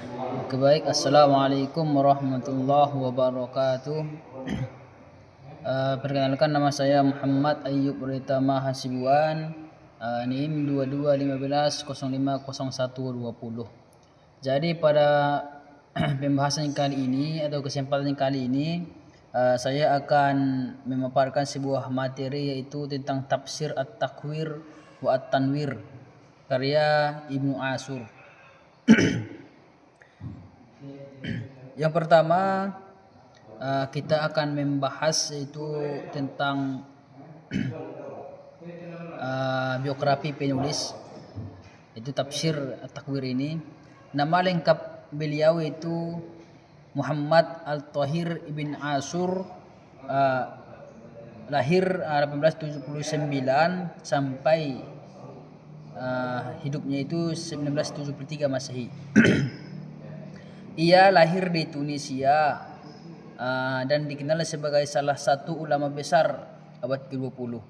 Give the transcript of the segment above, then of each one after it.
Oke baik, Assalamualaikum warahmatullahi wabarakatuh. Perkenalkan nama saya Muhammad Ayyub Pratama Hasibuan, NIM 2215050120. Jadi pada pembahasan kali ini atau kesempatan kali ini saya akan memaparkan sebuah materi yaitu tentang tafsir at-takwir wa at-tanwir karya Ibnu Ashur. Yang pertama kita akan membahas itu tentang biografi penulis itu tafsir at-takwir ini. Nama lengkap beliau itu Muhammad Al-Tahir Ibn Ashur, lahir 1879 sampai hidupnya itu 1973 Masehi. Ia lahir di Tunisia dan dikenal sebagai salah satu ulama besar abad ke-20.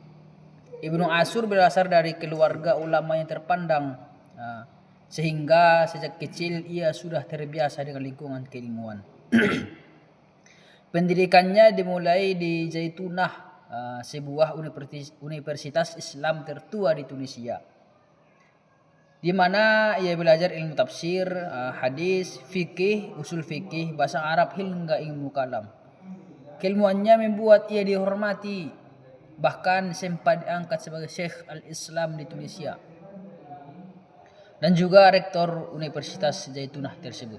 Ibnu Ashur berasal dari keluarga ulama yang terpandang, sehingga sejak kecil ia sudah terbiasa dengan lingkungan keilmuan. Pendidikannya dimulai di Zaitunah, sebuah universitas Islam tertua di Tunisia, di mana ia belajar ilmu tafsir, hadis, fikih, usul fikih, bahasa Arab hingga ilmu kalam. Keilmuannya membuat ia dihormati, bahkan sempat diangkat sebagai Syekh al-Islam di Tunisia dan juga rektor Universitas Zaitunah tersebut.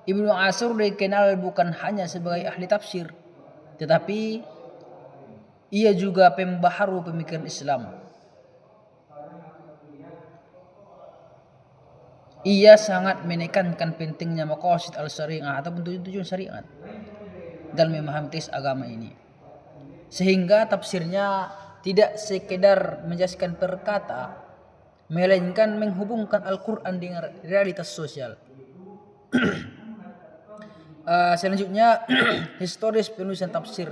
Ibnu Ashur dikenal bukan hanya sebagai ahli tafsir, tetapi ia juga pembaharu pemikiran Islam. Ia sangat menekankan pentingnya maqasid al-syariah ataupun tujuan syariat dalam memahami teks agama ini, sehingga tafsirnya tidak sekedar menjelaskan perkata, melainkan menghubungkan Al-Quran dengan realitas sosial. Selanjutnya historis penulisan tafsir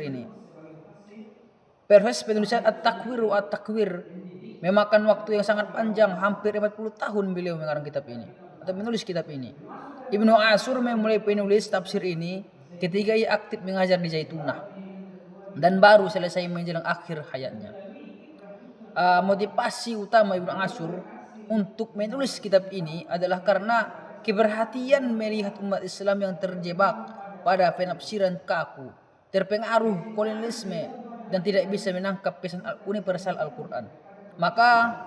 ini. Proses penulisan at-takwir memakan waktu yang sangat panjang, hampir 40 tahun beliau mengarang kitab ini atau menulis kitab ini. Ibnu Ashur memulai penulis tafsir ini ketika ia aktif mengajar di Zaitunah dan baru selesai menjelang akhir hayatnya. Motivasi utama Ibnu Ashur untuk menulis kitab ini adalah karena keberhatian melihat umat Islam yang terjebak pada penafsiran kaku, terpengaruh kolonialisme dan tidak bisa menangkap pesan universal Al-Quran. Maka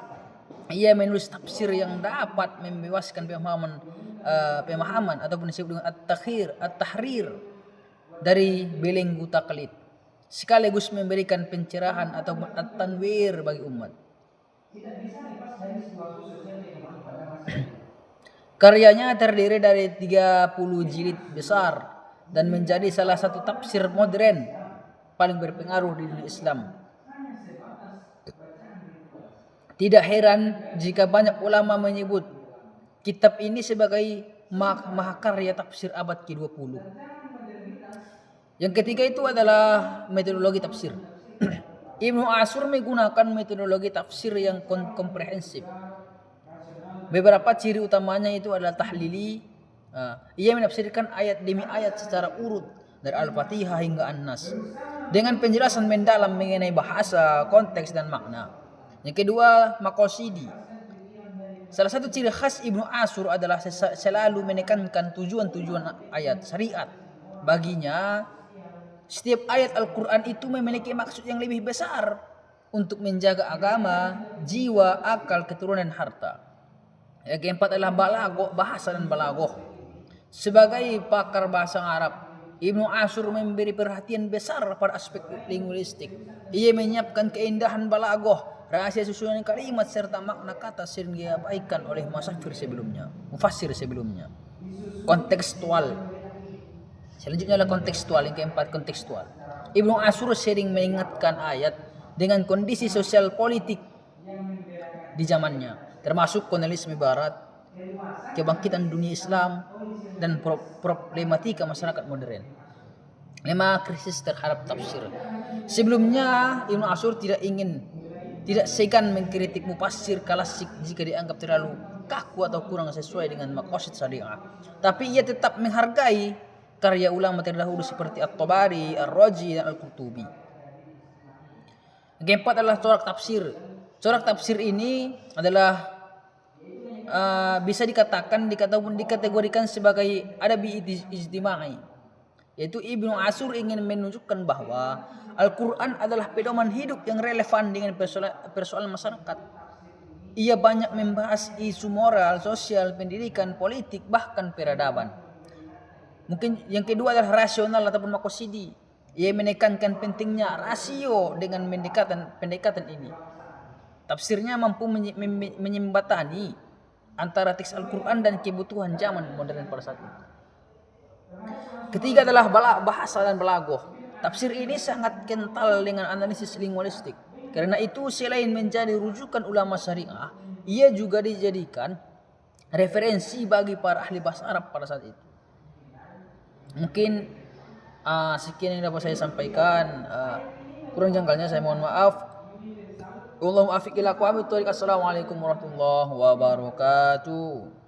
ia menulis tafsir yang dapat membebaskan pemahaman ataupun disebut dengan at-tahrir dari belenggu taklid, sekaligus memberikan pencerahan atau at-tanwir bagi umat. Karyanya terdiri dari 30 jilid besar dan menjadi salah satu tafsir modern paling berpengaruh di dunia Islam. Tidak heran jika banyak ulama menyebut kitab ini sebagai mahakarya tafsir abad ke-20. Yang ketiga itu adalah metodologi tafsir. Ibnu Ashur menggunakan metodologi tafsir yang komprehensif. Beberapa ciri utamanya itu adalah tahlili. Ia menafsirkan ayat demi ayat secara urut dari Al-Fatihah hingga An-Nas dengan penjelasan mendalam mengenai bahasa, konteks dan makna. Yang kedua, maqasidi. Salah satu ciri khas Ibnu Ashur adalah selalu menekankan tujuan ayat syariat. Baginya, setiap ayat Al-Quran itu memiliki maksud yang lebih besar untuk menjaga agama, jiwa, akal, keturunan, harta. Yang keempat adalah balaghah, bahasa dan balaghah. Sebagai pakar bahasa Arab, Ibnu Ashur memberi perhatian besar pada aspek linguistik. Ia menyiapkan keindahan balaghah, rahasia susunan kalimat serta makna kata sering diabaikan oleh mufassir sebelumnya. Kontekstual. Selanjutnya adalah kontekstual, yang keempat kontekstual. Ibnu Ashur sering mengingatkan ayat dengan kondisi sosial politik di zamannya, termasuk kolonialisme barat, kebangkitan dunia Islam, dan problematika masyarakat modern. 5. Krisis terhadap tafsir. Sebelumnya Ibnu Ashur tidak segan mengkritik mufassir klasik jika dianggap terlalu kaku atau kurang sesuai dengan maqasid syariah. Tapi ia tetap menghargai karya ulama terdahulu seperti At-Tabari, Ar-Razi, dan Al-Qurtubi. Yang keempat adalah corak tafsir. Corak tafsir ini adalah bisa dikategorikan sebagai adabi ijtimai, yaitu Ibnu Ashur ingin menunjukkan bahwa Al-Quran adalah pedoman hidup yang relevan dengan persoalan masyarakat. Ia banyak membahas isu moral, sosial, pendidikan, politik, bahkan peradaban. Mungkin yang kedua adalah rasional ataupun maqasidi. Ia menekankan pentingnya rasio dengan pendekatan ini. Tafsirnya mampu menyembatani antara teks Al-Quran dan kebutuhan zaman modern pada saat itu. Ketiga adalah bahasa dan balaghah. Tafsir ini sangat kental dengan analisis linguistik. Karena itu selain menjadi rujukan ulama syariah, ia juga dijadikan referensi bagi para ahli bahasa Arab pada saat itu. Mungkin sekian yang dapat saya sampaikan. Kurang janggalnya saya mohon maaf. Assalamualaikum warahmatullahi wabarakatuh.